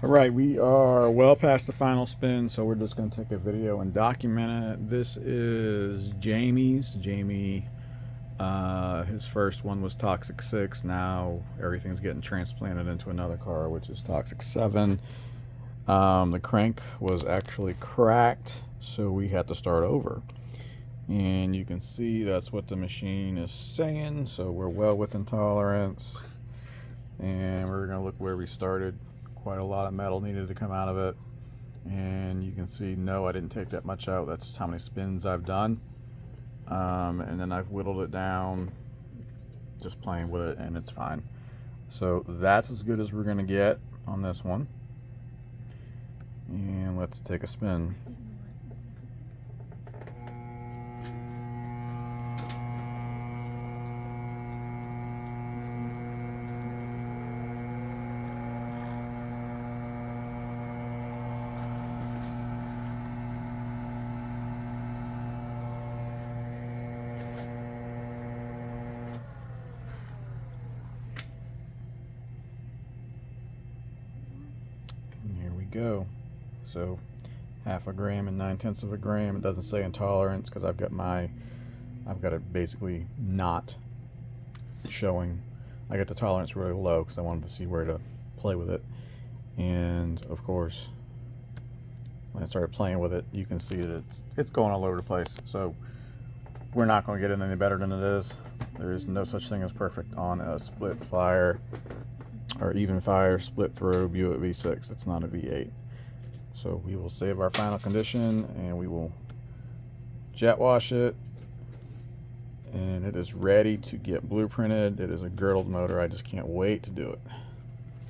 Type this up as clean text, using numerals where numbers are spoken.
All right, we are well past the final spin, so we're just going to take a video and document it. This is Jamie's. Jamie, his first one was Toxic 6. Now everything's getting transplanted into another car, which is Toxic 7. The crank was actually cracked, so we had to start over. And you can see that's what the machine is saying, so we're well within tolerance. And we're going to look where we started. Quite a lot of metal needed to come out of it, and you can see no, I didn't take that much out. That's just how many spins I've done, and then I've whittled it down just playing with it, and it's fine. So that's as good as we're gonna get on this one, and let's take a spin. Here we go. So 1/2 gram and 9/10 of a gram. It doesn't say intolerance because I've got it basically not showing. I got the tolerance really low because I wanted to see where to play with it. And of course, when I started playing with it, you can see that it's going all over the place. So we're not going to get it any better than it is. There is no such thing as perfect on a split fire or even fire split throw Buick V6. It's not a V8. So we will save our final condition and we will jet wash it, and it is ready to get blueprinted. It is a girdled motor. I just can't wait to do it.